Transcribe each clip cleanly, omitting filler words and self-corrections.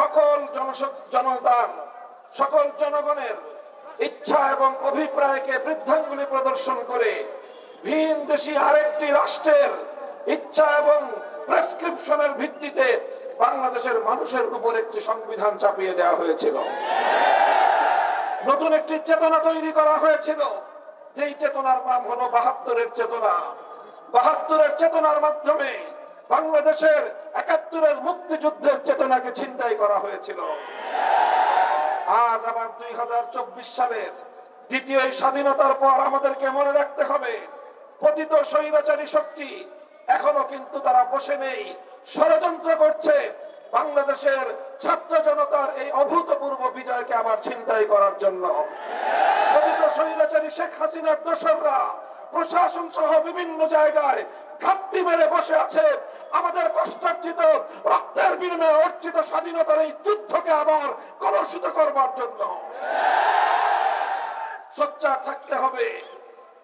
সকল জনতার সকল জনগণের ইচ্ছা এবং অভিপ্রায়কে বৃদ্ধাঙ্গুলি প্রদর্শন করে ভিন দেশি আরেকটি রাষ্ট্রের ইচ্ছা এবং প্রেসক্রিপশনের ভিত্তিতে বাংলাদেশের মানুষের উপর একটি সংবিধান চাপিয়ে দেওয়া হয়েছিল। নতুন একটি চেতনা তৈরি করা হয়েছিল, যেই চেতনার নাম হলো ৭২-এর চেতনা। ৭২-এর চেতনার মাধ্যমে বাংলাদেশের ৭১-এর মুক্তিযুদ্ধের চেতনাকে ছিনতাই করা হয়েছিল। আজ আবার ২০২৪ সালের দ্বিতীয় স্বাধীনতার পর আমাদেরকে মনে রাখতে হবে, পতিত স্বৈরাচারী শক্তি এখনো কিন্তু তারা বসে নেই, ষড়যন্ত্র করছে বাংলাদেশের ছাত্র জনতার এই অভূতপূর্ব বিজয়কে আবার ছিনতাই করার জন্য। পতিত স্বৈরাচারী শেখ হাসিনার দোসররা প্রশাসন সহ বিভিন্ন জায়গায় ঘাপটি মেরে বসে আছে আমাদের কষ্টার্জিত রক্তের বিনিময়ে অর্জিত স্বাধীনতার এই যুদ্ধকে আবার কলুষিত করবার জন্য। সোচ্চার থাকতে হবে।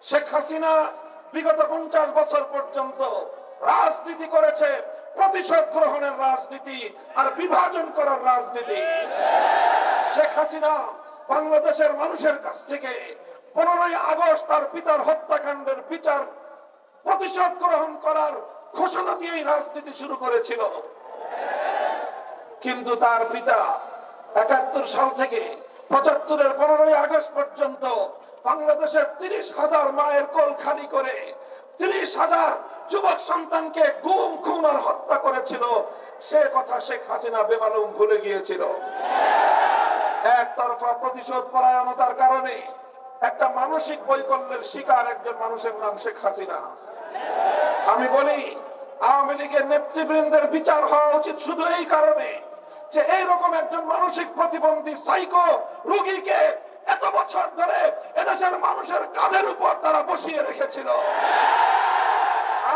শেখ হাসিনা বিগত ৫০ বছর পর্যন্ত রাজনীতি করেছে প্রতিশোধ গ্রহণের রাজনীতি আর বিভাজন করার রাজনীতি। শেখ হাসিনা বাংলাদেশের মানুষের কাছ থেকে ১৫ই আগস্ট তার পিতার হত্যাকাণ্ডের বিচার প্রতিশোধ গ্রহণ করার ঘোষণা দিয়েই রাজনীতি শুরু করেছিল। কিন্তু তার পিতা ৭১ সাল থেকে ৭৫-এর ১৫ই আগস্ট পর্যন্ত বাংলাদেশের ৩০,০০০ মায়ের কোল খালি করে ৩০,০০০ যুবক সন্তানকে গুম খুন আর হত্যা করেছিল। সে কথা শেখ হাসিনা বেমালুম ভুলে গিয়েছিল। একতরফা প্রতিশোধ পরায়ণতার কারণে একটা মানসিক বৈকল্যের শিকার একজন মানুষের নাম শেখ হাসিনা। আমি বলি, আওয়ামী লীগের নেতৃবৃন্দের বিচার হওয়া উচিত শুধু এই কারণে যে এইরকম একজন মানসিক প্রতিবন্ধী সাইকো রোগীকে এত বছর ধরে এদেশের মানুষের কাঁধের উপর তারা বসিয়ে রেখেছিল।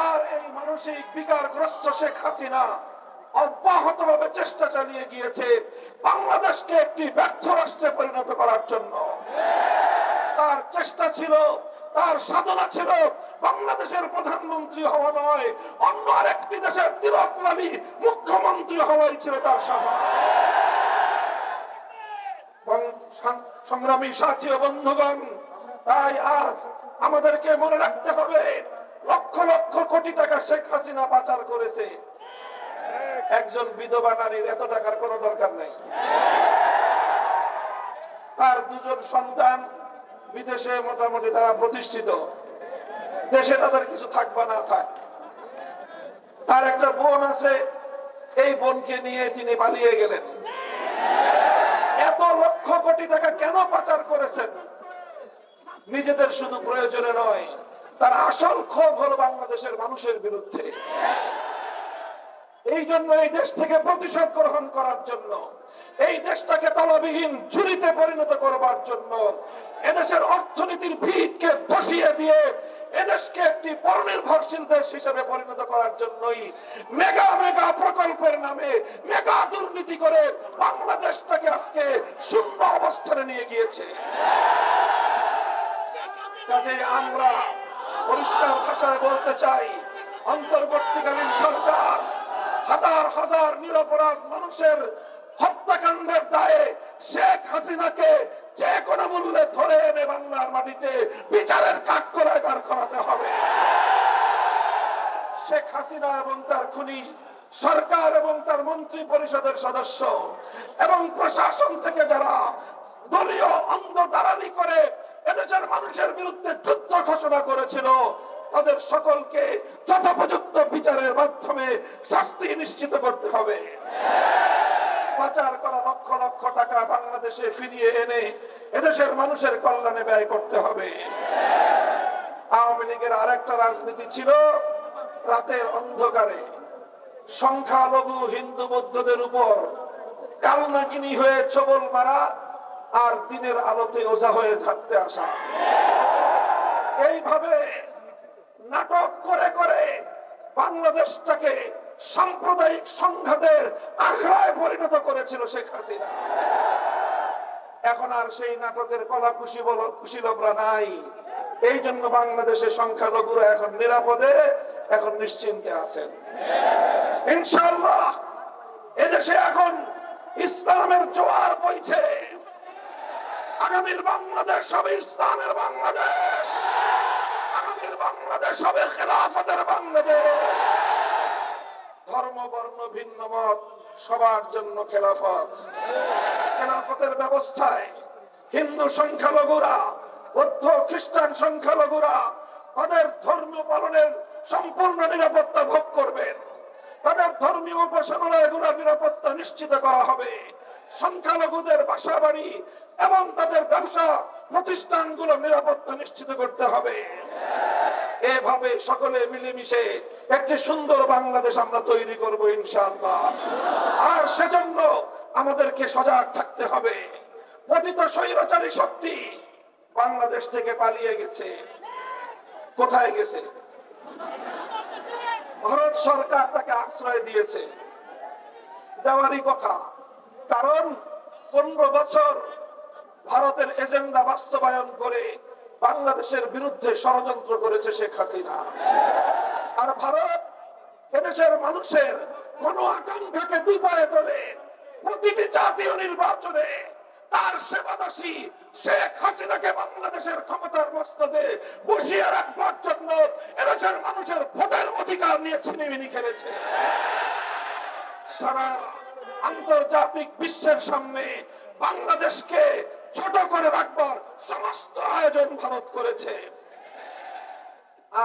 আর এই মানসিক বিকারগ্রস্ত শেখ হাসিনা অব্যাহতভাবে চেষ্টা চালিয়ে গিয়েছে বাংলাদেশকে একটি ব্যর্থ রাষ্ট্রে পরিণত করার জন্য। তার চেষ্টা ছিল, তার সাধনা ছিল বাংলাদেশের প্রধানমন্ত্রী হওয়া নয়, অন্য আরেকটি দেশের তিলকমালী মুখ্যমন্ত্রী হওয়াই ছিল তার সাধনা। সংগ্রামী সাথী ও বন্ধুগণ, তাই আজ আমাদেরকে মনে রাখতে হবে, লক্ষ লক্ষ কোটি টাকা শেখ হাসিনা পাচার করেছে। একজন বিধবা নারীর এত টাকার কোনো দরকার নেই। তার দুজন সন্তান বিদেশে মোটামুটি তারা প্রতিষ্ঠিত, দেশে তাদের কিছু থাকবা না থাক। তার একটা বোন আছে, এই বোনকে নিয়ে তিনি পালিয়ে গেলেন। এত লক্ষ কোটি টাকা কেন পাচার করেছেন? নিজেদের শুধু প্রয়োজনে নয়, তার আসল ক্ষোভ হলো বাংলাদেশের মানুষের বিরুদ্ধে। এই জন্য এই দেশ থেকে প্রতিশোধ গ্রহণ করার জন্য, এই দেশটাকে তলাবিহীন ঝুড়িতে পরিণত করবার জন্য, এদেশের অর্থনীতির ভিতকে ধসিয়ে দিয়ে এদেশকে একটি পরনির্ভরশীল দেশ হিসেবে পরিণত করার জন্যই মেগা মেগা প্রকল্পের নামে মেগা দুর্নীতি করে বাংলাদেশটাকে আজকে শূন্য অবস্থানে নিয়ে গিয়েছে। কাজে আমরা পরিষ্কার ভাষায় বলতে চাই, অন্তর্বর্তীকালীন সরকার হাজার হাজার নিরপরাধ মানুষের হত্যাকাণ্ডের দায়ে শেখ হাসিনাকে যে কোনো মূল্যে ধরে এনে বাংলার মাটিতে বিচারের কাঠগড়ায় দাঁড় করাতে হবে। শেখ হাসিনা এবং তার খুনি সরকার এবং তার মন্ত্রী পরিষদের সদস্য এবং প্রশাসন থেকে যারা দলীয় অন্ধ দালালি করে এদেশের মানুষের বিরুদ্ধে যুদ্ধ ঘোষণা করেছিল, তাদের সকলকে যথোপযুক্ত বিচারের মাধ্যমে শাস্তি নিশ্চিত করতে হবে। পাচার করা লক্ষ লক্ষ টাকা বাংলাদেশে ফিরিয়ে এনে এদেশের মানুষের কল্যাণে ব্যয় করতে হবে। আওয়ামী লীগের আরেকটা রাজনীতি ছিল রাতের অন্ধকারে সংখ্যালঘু হিন্দু বৌদ্ধদের উপর কালনাগিনী হয়ে ছবল মারা আর দিনের আলোতে ওঝা হয়ে ঝাড়তে আসা। এইভাবে নাটক করে করে বাংলাদেশটাকে সাম্প্রদায়িক সংঘাতের আখড়ায় পরিণত করেছিল শেখ হাসিনা। এখন আর সেই নাটকের কলা কুশীলবরা নাই। এই জন্য বাংলাদেশের সংখ্যালঘুরা এখন নিরাপদে, এখন নিশ্চিন্তে আছেন। ইনশাআল্লাহ এদেশে এখন ইসলামের জোয়ার বইছে। আগামীর বাংলাদেশ হবে ইসলামের বাংলাদেশ, আগামীর বাংলাদেশ হবে খেলাফতের বাংলাদেশ। ধর্ম বর্ণ ভিন্ন মত সবার জন্য খেলাফত। খেলাফতের ব্যবস্থায় হিন্দু সংখ্যালঘুরা, বৌদ্ধ খ্রিস্টান সংখ্যালঘুরা তাদের ধর্ম পালনের সম্পূর্ণ নিরাপত্তা ভোগ করবেন। তাদের ধর্মীয় উপাসনালয়গুলোর নিরাপত্তা নিশ্চিত করা হবে। সংখ্যালঘুদের বাসা বাড়ি এবং তাদের ব্যবসা প্রতিষ্ঠানগুলো নিরাপত্তা নিশ্চিত করতে হবে। এভাবে সকলে মিলেমিশে একটি সুন্দর বাংলাদেশ আমরা তৈরি করব ইনশাআল্লাহ। আর সেজন্য আমাদেরকে সজাগ থাকতে হবে। পতিত স্বৈরাচারী শক্তি বাংলাদেশ থেকে পালিয়ে গেছে। কোথায় গেছে? ভারত সরকার তাকে আশ্রয় দিয়েছে, দেওয়ারই কথা। কারণ 15 বছর ভারতের এজেন্ডা বাস্তবায়ন করে বাংলাদেশের বিরুদ্ধে ষড়যন্ত্র করেছে শেখ হাসিনা। আর ভারত এদেশের মানুষের মনো আকাঙ্ক্ষাকে বিপায়ে তোলে। প্রতিটি জাতীয় নির্বাচনে তার সেবাদাসী শেখ হাসিনাকে বাংলাদেশের ক্ষমতার মস্তদে বসিয়ে রাখবার জন্য এদেশের মানুষের ভোটের অধিকার নিয়ে ছিনিমিনি খেলেছে। সারা আন্তর্জাতিক বিশ্বের সামনে বাংলাদেশকে ছোট করে রাখবার সমস্ত আয়োজন ভারত করেছে।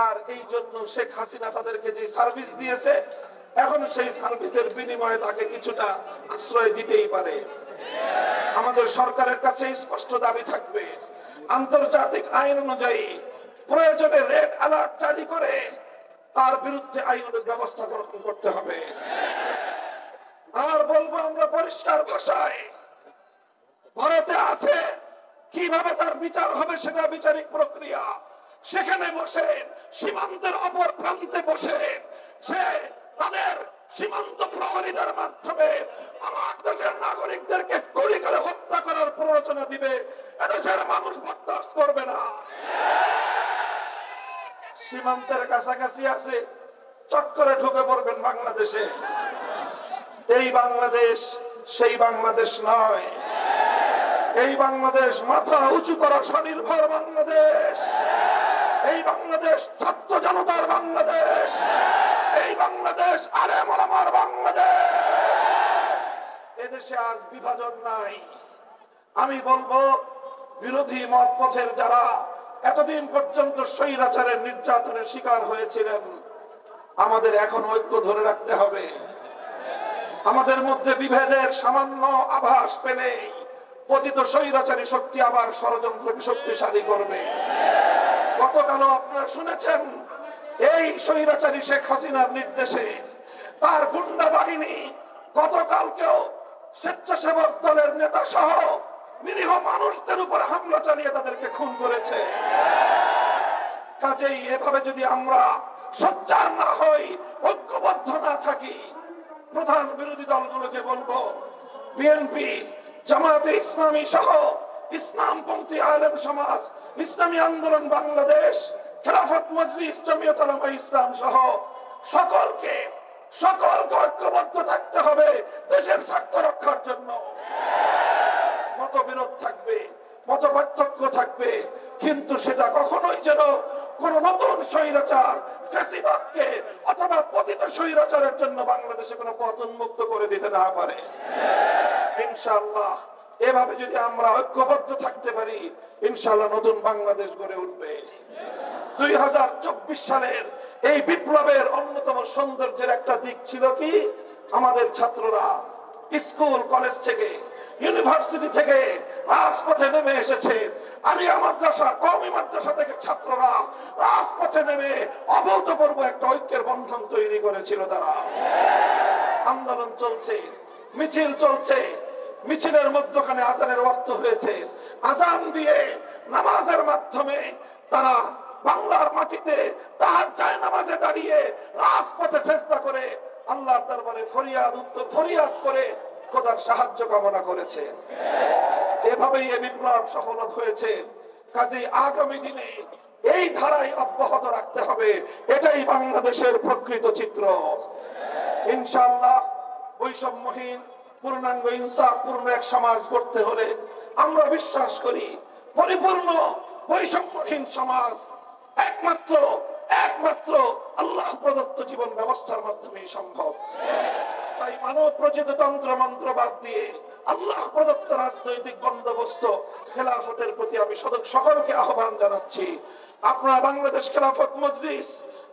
আর এই জন্য শেখ হাসিনা তাদেরকে যে সার্ভিস দিয়েছে, এখন সেই সার্ভিসের বিনিময়ে তাকে কিছুটা আশ্রয় দিতেই পারে। আমাদের সরকারের কাছে স্পষ্ট দাবি থাকবে, আন্তর্জাতিক আইন অনুযায়ী প্রয়োজনে রেড অ্যালার্ট জারি করে তার বিরুদ্ধে আইনের ব্যবস্থা গ্রহণ করতে হবে। আর বলবো আমরা পরিষ্কার ভাষায়, ভারতে আছে, কিভাবে তার বিচার হবে সেটা বিচারিক প্রক্রিয়া। সেখানে বসে সীমান্তের অপর প্রান্তে বসে সে তাদের সীমান্ত প্রহরীদের মাধ্যমে আমার দেশের নাগরিকদেরকে গুলি করে হত্যা করার প্ররোচনা দিবে। এদেশের মানুষ বরদাস্ত করবে না। সীমান্তের কাছাকাছি আছে, চট করে ঢুকে পড়বেন বাংলাদেশে। এই বাংলাদেশ সেই বাংলাদেশ নয়। এই বাংলাদেশ মাথা উঁচু করা স্বনির্ভর বাংলাদেশ। এই বাংলাদেশ ছাত্র জনতার বাংলাদেশ। এই বাংলাদেশ আলেম ওলামার বাংলাদেশ। এদেশে আজ বিভাজন নাই। আমি বলবো, বিরোধী মত পথের যারা এতদিন পর্যন্ত স্বৈরাচারের নির্যাতনের শিকার হয়েছিলেন, আমাদের এখন ঐক্য ধরে রাখতে হবে। আমাদের মধ্যে বিভেদের সামান্য আভাস পেলেই পতিত স্বৈরাচারী শক্তি আবার ষড়যন্ত্রকে শক্তিশালী করবে। গতকালও আপনারা শুনেছেন, এই স্বৈরাচারী শেখ হাসিনার নির্দেশে তার গুন্ডা বাহিনী গতকালকেও স্বেচ্ছাসেবক দলের নেতা সহ নিরীহ মানুষদের উপর হামলা চালিয়ে তাদেরকে খুন করেছে। কাজেই এভাবে যদি আমরা সোচ্চার না হই, ঐক্যবদ্ধ না থাকি, প্রধান বিরোধী দলগুলোকে বলবো, বিএনপি, জামায়াতে ইসলামী সহ ইসলামপন্থী আলেম সমাজ, ইসলামী আন্দোলন বাংলাদেশ, খেলাফত মজলিস, জমিয়ত উলামা ইসলাম সহ সকলকে ঐক্যবদ্ধ থাকতে হবে দেশের স্বার্থ রক্ষার জন্য। মতবিরোধ থাকবে, মত পার্থক্য থাকবে, কিন্তু সেটা কখনোই যেন কোন নতুন স্বৈরাচার ফ্যাসিবাদকে অথবা পতিত স্বৈরাচারের জন্য বাংলাদেশে কোনো পথ উন্মুক্ত করে দিতে না পারে। ইনশাআল্লাহ এভাবে যদি আমরা ঐক্যবদ্ধ থাকতে পারি, ইনশাআল্লাহ নতুন বাংলাদেশ গড়ে উঠবে। 2024 সালের এই বিপ্লবের অন্যতম সৌন্দর্যের একটা দিক ছিল কি, আমাদের ছাত্ররা স্কুল কলেজ থেকে, ইউনিভার্সিটি থেকে রাজপথে নেমে এসেছে। আলিয়া মাদ্রাসা, কওমি মাদ্রাসা থেকে ছাত্ররা রাজপথে নেমে অভূতপূর্ব একটা ঐক্যের বন্ধন তৈরি করেছিল। তারা আন্দোলন চলছে, মিছিল চলছে, মিছিলের মধ্যখানে আজানের ওয়াক্ত হয়েছে, আজান দিয়ে নামাজের মাধ্যমে তারা বাংলার মাটিতে তাহাজ্জুদ নামাজে দাঁড়িয়ে রাজপথে সিজদা করে আল্লাহর দরবারে ফরিয়াদ করে খোদার সাহায্য কামনা করেছে। এভাবেই এই বিপ্লব সফল হয়েছে। কাজেই আগামী দিনে এই ধারায় অব্যাহত রাখতে হবে, এটাই বাংলাদেশের প্রকৃত চিত্র। ইনশাআল্লাহ বৈষম্যহীন পূর্ণাঙ্গ ইনসাফপূর্ণ এক সমাজ গড়তে হলে আমরা বিশ্বাস করি পরিপূর্ণ বৈষম্যহীন সমাজ একমাত্র আল্লাহ প্রদত্ত জীবন ব্যবস্থার মাধ্যমেই সম্ভব। তাই মানব প্রচিত তন্ত্র মন্ত্র বাদ দিয়ে আল্লাহ প্রদত্ত রাজনৈতিক বন্দোবস্ত খেলাফতের প্রতি আমি সকলকে আহ্বান জানাচ্ছি। আপনারা বাংলাদেশ খেলাফত মজলিস,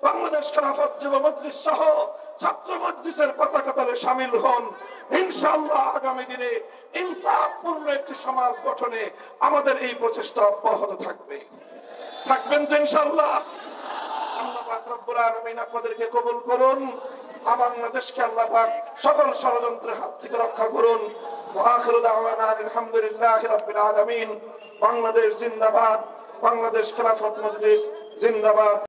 বাংলাদেশ খেলাফত যুব মজলিস সহ ছাত্র মজলিসের পতাকা তলে শামিল হন। ইনশাআল্লাহ আগামী দিনে ইনসাফপূর্ণ একটি সমাজ গঠনে আমাদের এই প্রচেষ্টা অব্যাহত থাকবেন তো ইনশাআল্লাহ। আল্লাহ পাক রব্বুল আলামিন আপনাদেরকে কবুল করুন। বাংলাদেশকে আল্লাহ পাক সকল ষড়যন্ত্রের হাত থেকে রক্ষা করুন। ওয়া আখিরু দাওয়ানা আলহামদুলিল্লাহি রাব্বিল আলামিন। বাংলাদেশ জিন্দাবাদ, বাংলাদেশ খেলাফত মজলিস জিন্দাবাদ।